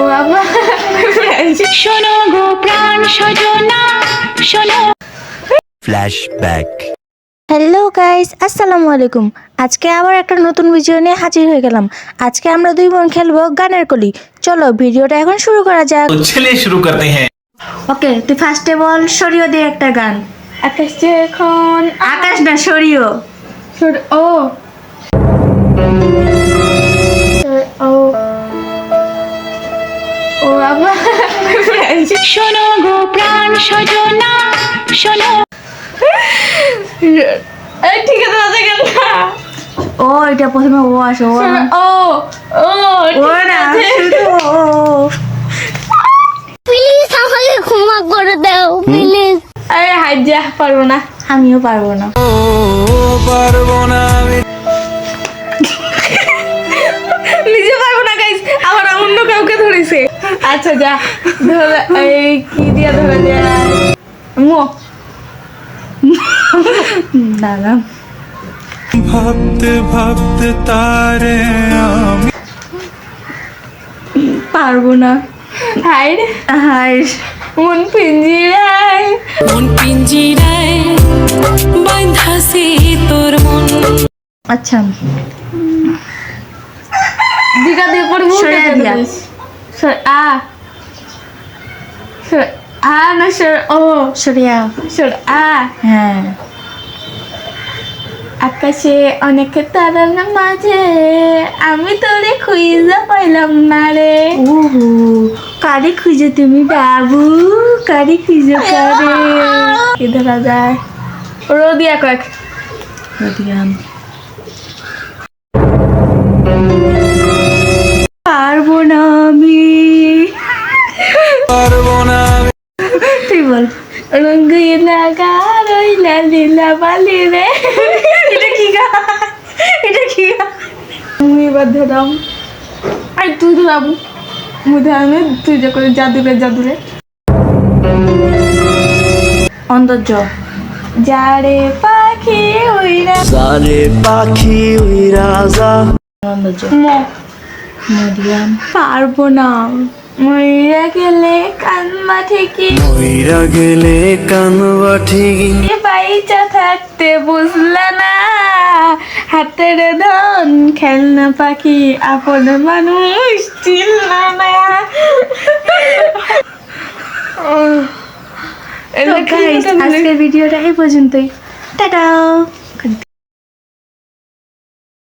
বাবা শোনো গো প্রাণ সজনা শোনো। ফ্ল্যাশব্যাক। হ্যালো গাইস, আসসালামু আলাইকুম। আজকে আবার একটা নতুন ভিডিও নিয়ে হাজির হয়ে গেলাম। আজকে আমরা দুই বোন খেলবো গানের কলি। চলো ভিডিওটা এখন শুরু করা যাক। तो चलिए शुरू करते हैं। ওকে, তুই ফার্স্টে বল সরিয়ে দে একটা গান। আকাশ যখন আকাশ না, সরিয়ে। ও ও ও বাবা শোনো গো প্রাণ সজনা শোনো। ঠিক আছে আছে কেন ও এটা প্রথমে ও আসে, ও না। ও ও ও না, শুধু ও। প্লিজ আমাকে ক্ষমা করে দাও প্লিজ। আরে হাই যা পারবো না। আমিও পারবো না। নিজে পারবো না গাইস, আবার অন্য কাউকে ধরেছে। আচ্ছা যা ধরে, এই কি দিয়া ধরে যায় মো না না, ভাবতে ভাবতে তারে আমি পারবো না। হাই হাই, মন পিঞ্জিরায় মন পিঞ্জিরায় বাঁধাছে তোর মন। আচ্ছা দিঘা দিয়ে পড়বো সরিয়ে দিয়া। আ আ না সর ও সরিয়া। সর আ হ্যাঁ, আকাশে অনেক তারার মাঝে আমি তোরে খুঁজে পাইলাম না রে। ওহো, কারে খুঁজে তুমি বাবু, কারে খুঁজে কারে। কি ধরা যায় রোদিয়া কয়েক পারবো না আমি। পারবো না আমি। তুই বল। রঙ্গিলা গারইলা লীলা বালি রে। এটা কি গান? এটা কি গান? মুই এবার ধরাম আর তুই ধরাম মুই ধরামে তুই যে করে জাদুরে জাদুরে অন্তর্য। যারে পাখি উইরা সারে পাখি উইরা যা। অন্তর্য। মো মিডিয়াম। পারবো না মইরা গেলে কান্মা ঠিকই উইরা গেলে কানবা ঠিকই। বাইচা থাকতে বুঝলা না হাতের ধন খেলনা পাখি আপন মানুষ চিল্লা না। তো গাইস, আজকের ভিডিওটা এই পর্যন্তই। টাটা।